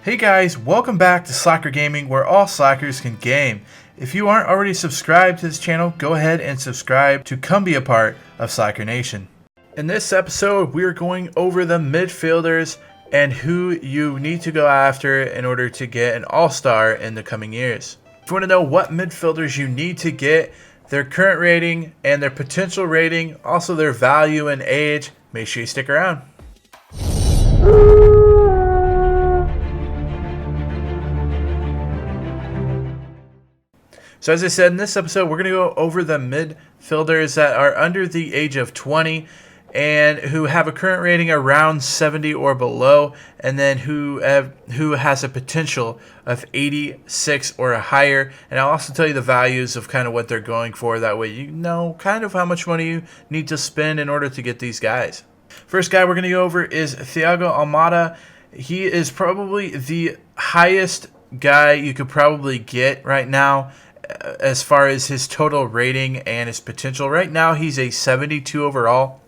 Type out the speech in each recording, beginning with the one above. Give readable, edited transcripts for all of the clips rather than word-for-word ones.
Hey guys, welcome back to Slacker Gaming, where all slackers can game. If you aren't already subscribed to this channel, go ahead and subscribe to come be a part of Slacker Nation. In this episode, we're going over the midfielders and who you need to go after in order to get an all-star in the coming years. If you want to know what midfielders you need to get, their current rating and their potential rating, also their value and age, make sure you stick around. So as I said, in this episode, we're going to go over the midfielders that are under the age of 20 and who have a current rating around 70 or below, and then who has a potential of 86 or higher. And I'll also tell you the values of kind of what they're going for. That way you know kind of how much money you need to spend in order to get these guys. First guy we're going to go over is Thiago Almada. He is probably the highest guy you could probably get right now as far as his total rating and his potential. Right now he's a 72 overall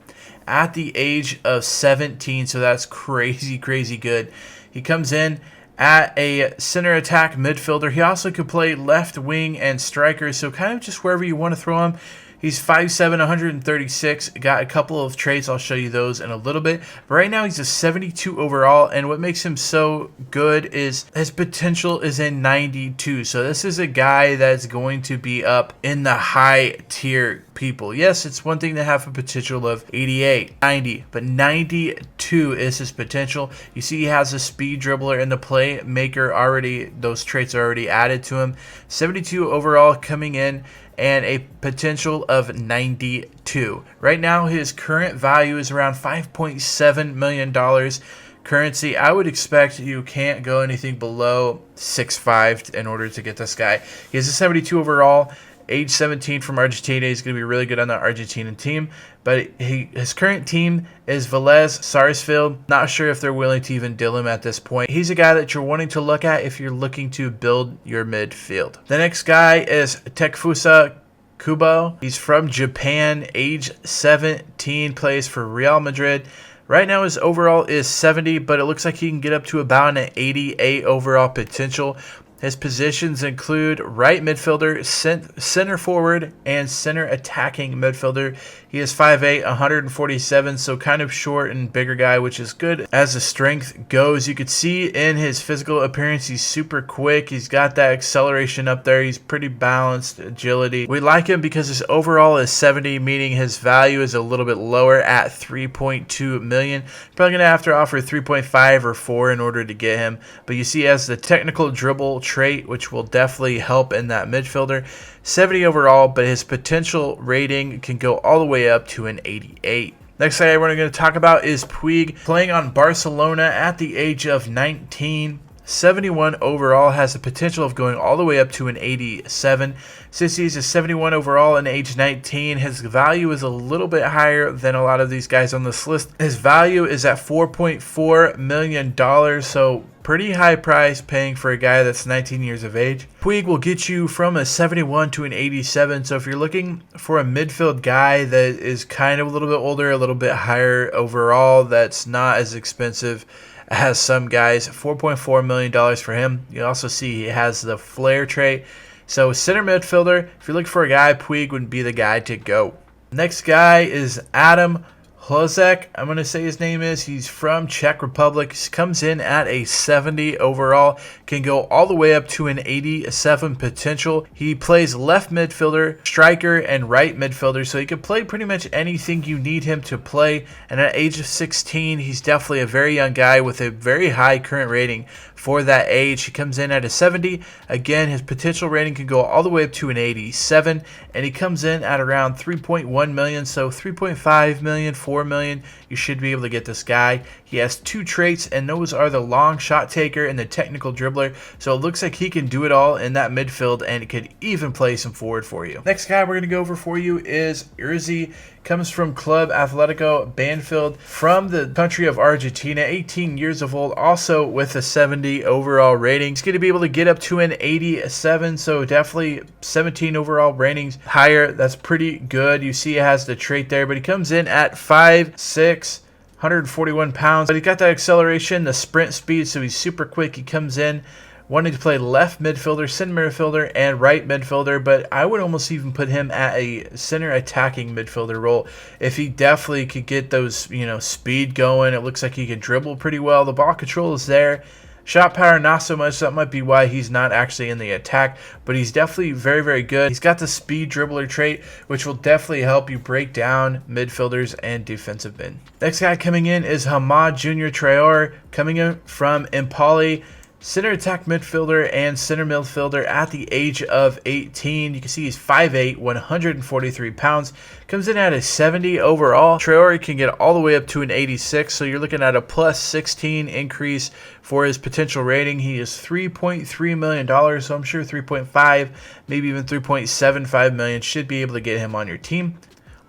at the age of 17, so that's crazy good. He comes in at a center attack midfielder. He also could play left wing and striker, so kind of just wherever you want to throw him. He's 5'7", 136, got a couple of traits. I'll show you those in a little bit. But right now he's a 72 overall, and what makes him so good is his potential is a 92. So this is a guy that's going to be up in the high tier people. Yes, it's one thing to have a potential of 88, 90, but 92 is his potential. You see he has a speed dribbler and the playmaker already. Those traits are already added to him. 72 overall coming in, and a potential of 92. Right now, his current value is around $5.7 million. Currency, I would expect you can't go anything below 6'5" in order to get this guy. He has a 72 overall, age 17 from Argentina. He's going to be really good on the Argentinian team. But his current team is Vélez Sarsfield. Not sure if they're willing to even deal him at this point. He's a guy that you're wanting to look at if you're looking to build your midfield. The next guy is Futaba Kubo. He's from Japan, age 17, plays for Real Madrid. Right now his overall is 70, but it looks like he can get up to about an 88 overall potential. His positions include right midfielder, center forward, and center attacking midfielder. He is 5'8", 147, so kind of short and bigger guy, which is good as the strength goes. You could see in his physical appearance, he's super quick. He's got that acceleration up there. He's pretty balanced, agility. We like him because his overall is 70, meaning his value is a little bit lower at 3.2 million. Probably going to have to offer 3.5 or 4 in order to get him. But you see he has the technical dribble trait, which will definitely help in that midfielder. 70 overall, but his potential rating can go all the way up to an 88. Next guy we're going to talk about is Puig, playing on Barcelona at the age of 19. 71 overall, has the potential of going all the way up to an 87. Since he's a 71 overall and age 19, his value is a little bit higher than a lot of these guys on this list. His value is at $4.4 million, so pretty high price paying for a guy that's 19 years of age. Puig will get you from a 71 to an 87, so if you're looking for a midfield guy that is kind of a little bit older, a little bit higher overall, that's not as expensive as some guys, $4.4 million for him. You also see he has the flare trait. So center midfielder, if you're looking for a guy, Puig would be the guy to go. Next guy is Adam Hlozek, I'm going to say his name is. He's from Czech Republic. He comes in at a 70 overall. Can go all the way up to an 87 potential. He plays left midfielder, striker, and right midfielder. So he can play pretty much anything you need him to play. And at age of 16, he's definitely a very young guy with a very high current rating for that age. He comes in at a 70. Again, his potential rating can go all the way up to an 87. And he comes in at around 3.1 million. So 3.5 million, 4 million, you should be able to get this guy. He has 2 traits, and those are the long shot taker and the technical dribbler. So it looks like he can do it all in that midfield, and it could even play some forward for you. Next guy we're going to go over for you is Urzi. Comes from Club Atletico Banfield from the country of Argentina, 18 years of old, also with a 70 overall rating. He's going to be able to get up to an 87, so definitely 17 overall ratings higher. That's pretty good. You see he has the trait there, but he comes in at 5'6", 141 pounds. But he got that acceleration, the sprint speed, so he's super quick. He comes in wanting to play left midfielder, center midfielder, and right midfielder, but I would almost even put him at a center attacking midfielder role. If he definitely could get those, speed going, it looks like he can dribble pretty well. The ball control is there. Shot power, not so much. That might be why he's not actually in the attack, but he's definitely very, very good. He's got the speed dribbler trait, which will definitely help you break down midfielders and defensive mid. Next guy coming in is Hamad Jr. Trey, coming in from Empoli. Center attack midfielder and center midfielder at the age of 18. You can see he's 5'8", 143 pounds. Comes in at a 70 overall. Traore can get all the way up to an 86, so you're looking at a plus 16 increase for his potential rating. He is $3.3 million, so I'm sure 3.5, maybe even 3.75 million should be able to get him on your team.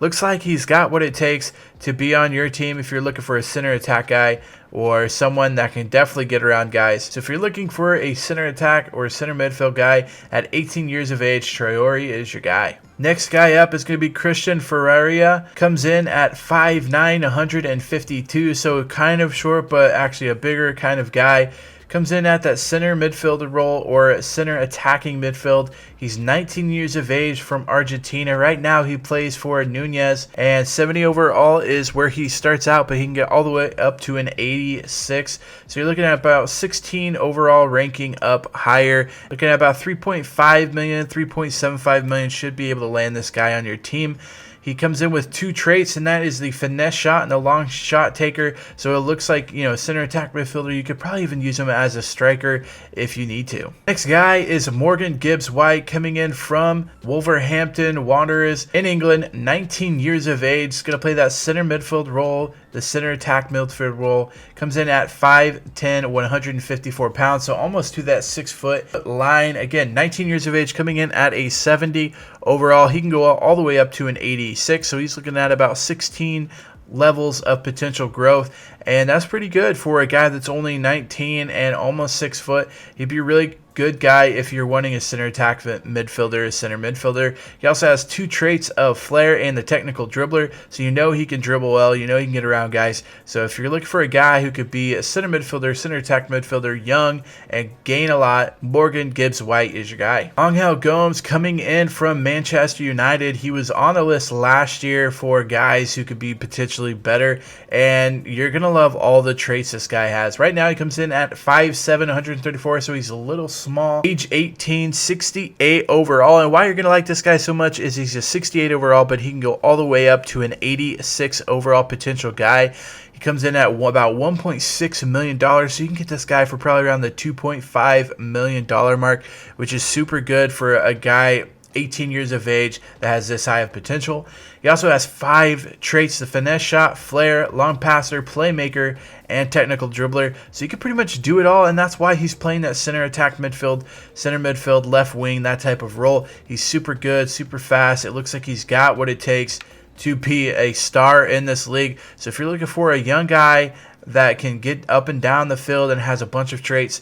Looks like he's got what it takes to be on your team if you're looking for a center attack guy or someone that can definitely get around guys. So if you're looking for a center attack or a center midfield guy at 18 years of age, Traore is your guy. Next guy up is going to be Christian Ferreria. Comes in at 5'9", 152, so kind of short, but actually a bigger kind of guy. Comes in at that center midfielder role or center attacking midfield. He's 19 years of age from Argentina. Right now he plays for Nunez, and 70 overall is where he starts out, but he can get all the way up to an 86. So you're looking at about 16 overall ranking up higher. Looking at about 3.5 million, 3.75 million should be able to land this guy on your team. He comes in with two traits, and that is the finesse shot and the long shot taker. So it looks like, center attack midfielder. You could probably even use him as a striker if you need to. Next guy is Morgan Gibbs-White, coming in from Wolverhampton Wanderers in England, 19 years of age. He's going to play that center midfield role, the center attack midfield role. Comes in at 5'10", 154 pounds, so almost to that 6 foot line. Again, 19 years of age, coming in at a 70 overall. He can go all the way up to an 86, so he's looking at about 16 levels of potential growth, and that's pretty good for a guy that's only 19 and almost 6 foot. He'd be a really good guy if you're wanting a center attack midfielder, a center midfielder. He also has two traits of flair and the technical dribbler, so he can dribble well, he can get around guys. So if you're looking for a guy who could be a center midfielder, center attack midfielder, young and gain a lot, Morgan Gibbs-White is your guy. Angel Gomes, coming in from Manchester United. He was on the list last year for guys who could be potentially better, and you're gonna love all the traits this guy has. Right now he comes in at 5'7", 134, so he's a little small. Age 18, 68 overall, and why you're going to like this guy so much is he's a 68 overall, but he can go all the way up to an 86 overall potential guy. He comes in at about $1.6 million, so you can get this guy for probably around the $2.5 million mark, which is super good for a guy 18 years of age that has this high of potential. He also has 5 traits: the finesse shot, flair, long passer, playmaker, and technical dribbler. So you can pretty much do it all, and that's why he's playing that center attack midfield, center midfield, left wing, that type of role. He's super good, super fast. It looks like he's got what it takes to be a star in this league. So if you're looking for a young guy that can get up and down the field and has a bunch of traits,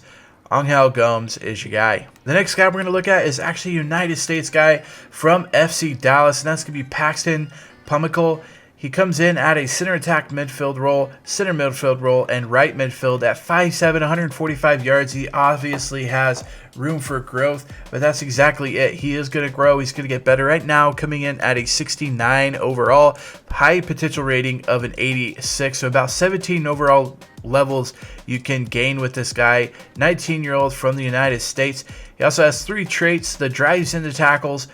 Angel Gomes is your guy. The next guy we're going to look at is actually a United States guy from FC Dallas, and that's going to be Paxton Pomykal. He comes in at a center attack midfield role, center midfield role, and right midfield at 5'7", 145 yards. He obviously has room for growth, but that's exactly it. He is going to grow. He's going to get better. Right now, coming in at a 69 overall, high potential rating of an 86, so about 17 overall levels you can gain with this guy. 19-year-old from the United States. He also has 3 traits: the drives into tackles,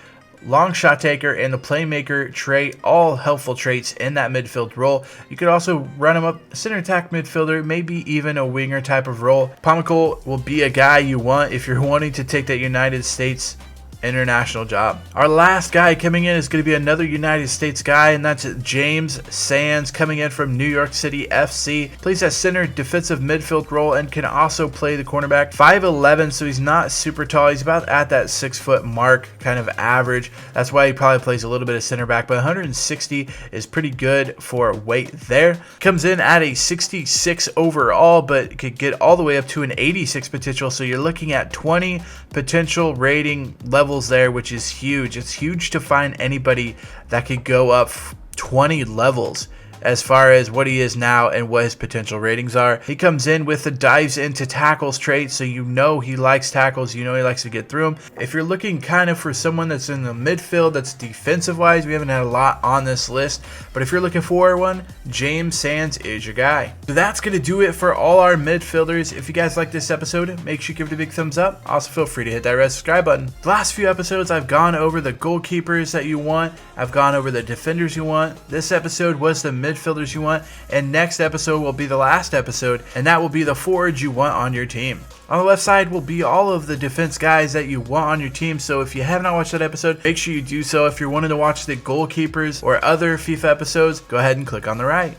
long shot taker, and the playmaker Trey, all helpful traits in that midfield role. You could also run him up center attack midfielder, maybe even a winger type of role. Pomykal will be a guy you want if you're wanting to take that United States international job. Our last guy coming in is going to be another United States guy, and that's James Sands, coming in from New York City FC. Plays that center defensive midfield role and can also play the cornerback. 5'11", so he's not super tall. He's about at that 6 foot mark, kind of average. That's why he probably plays a little bit of center back, but 160 is pretty good for weight there. Comes in at a 66 overall, but could get all the way up to an 86 potential, so you're looking at 20 potential rating levels there, which is huge. It's huge to find anybody that could go up 20 levels as far as what he is now and what his potential ratings are. He comes in with the dives into tackles trait, so you know he likes tackles, you know he likes to get through them. If you're looking kind of for someone that's in the midfield, that's defensive wise, we haven't had a lot on this list, but if you're looking for one, James Sands is your guy. So that's going to do it for all our midfielders. If you guys like this episode, make sure you give it a big thumbs up. Also feel free to hit that red subscribe button. The last few episodes I've gone over the goalkeepers that you want, I've gone over the defenders you want. This episode was the midfielders you want, and next episode will be the last episode, and that will be the forwards you want on your team. On the left side will be all of the defense guys that you want on your team, so if you have not watched that episode, make sure you do so. If you're wanting to watch the goalkeepers or other FIFA episodes, go ahead and click on the right.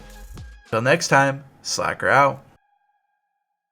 Till next time, Slacker out.